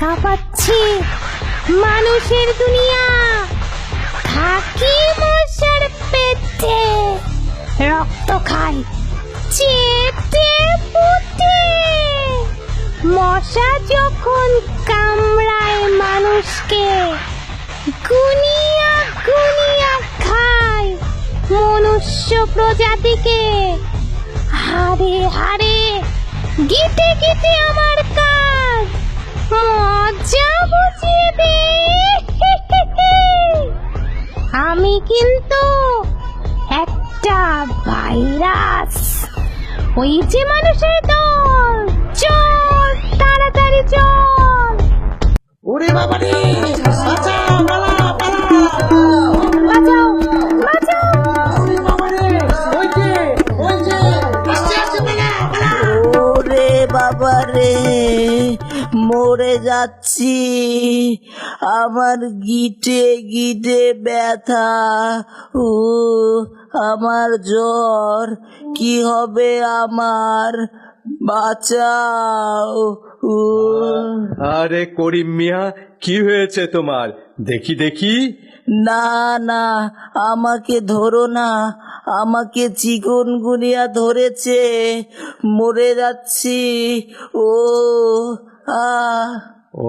দেখা পাচ্ছি মানুষের দুনিয়া। থাকি মশার পেটে, রক্ত খাই চেটে পুঁতে। মশা যখন কামড়ায় মানুষকে, গুনিয়া গুনিয়া খায় মনুষ্য প্রজাতিকে। হারে হারে গিতে গিতে আমার কাজ, মজা বুঝিয়ে দে। আমি কিন্তু একটা ভাইরাস। ওই যে মানুষের দল, চল তাড়াতাড়ি চল। ওরে বাবা রে, বাঁচাও, পালা, পালা। বাঁচাও বাঁচাও। ওরে বাবা রে, ওই যে, আসছে, আসছে, পালা, পালা। ওরে বাবা রে, মরে যাচ্ছি। আমার গিটে গিটে ব্যথা, ও আমার জ্বর, কি হবে আমার, বাঁচাও। ও আরে করিম মিয়া, কি হয়েছে তোমার? দেখি দেখি। না না, আমাকে ধরো না, আমাকে চিকুনগুনিয়া ধরেছে, মরে যাচ্ছি। ও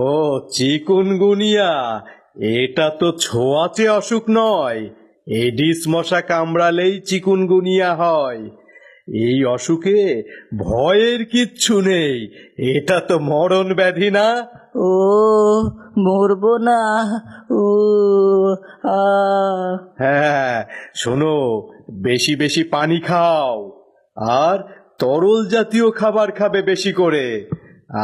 ও চিকুনগুনিয়া, এটা তো ছোঁয়াচে অসুখ নয়। এডিস মশা কামড়ালেই চিকুনগুনিয়া হয়। এই অসুখে ভয়ের কিচ্ছু নেই, এটা তো মরণ ব্যাধি না। ও মরবো না। ও হ্যাঁ, শোনো, বেশি বেশি পানি খাও, আর তরল জাতীয় খাবার খাবে বেশি করে।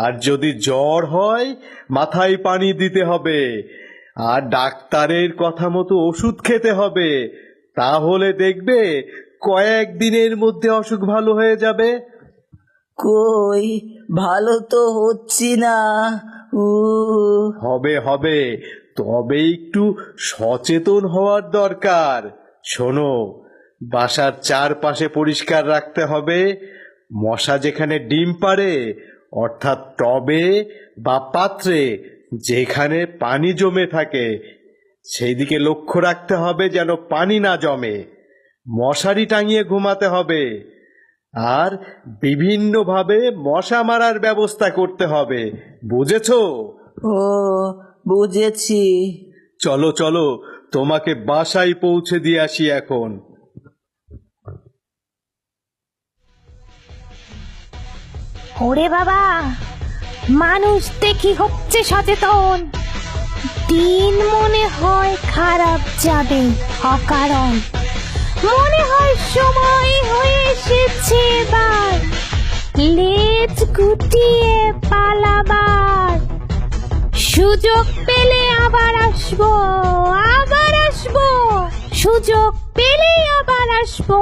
আর যদি জ্বর হয়, মাথায় পানি দিতে হবে, আর ডাক্তারের কথা মতো ওষুধ খেতে হবে। তাহলে দেখবে কয়েকদিনের মধ্যে অসুখ ভালো হয়ে যাবে। কই, ভালো তো হচ্ছি না। হবে হবে, তবে একটু সচেতন হওয়ার দরকার। শোনো, বাসার চারপাশে পরিষ্কার রাখতে হবে। মশা যেখানে ডিম পাড়ে, অর্থাৎ টবে বা পাত্রে যেখানে পানি জমে থাকে, সেই দিকে লক্ষ্য রাখতে হবে যেন পানি না জমে। মশারি টাঙিয়ে ঘুমাতে হবে, আর বিভিন্নভাবে মশা মারার ব্যবস্থা করতে হবে। বুঝেছো? ও বুঝেছি। চলো চলো, তোমাকে বাসায় পৌঁছে দিয়ে আসি এখন। ওরে বাবা, মানুষ দেখি হচ্ছে সচেতন। দিন মনে হয় খারাপ যাবে অকারণ। মনে হয় সময় হয়ে এসেছে এবার লেজ গুটিয়ে পালাবার। সুযোগ পেলে আবার আসবো, আবার আসবো, সুযোগ পেলে আবার আসবো।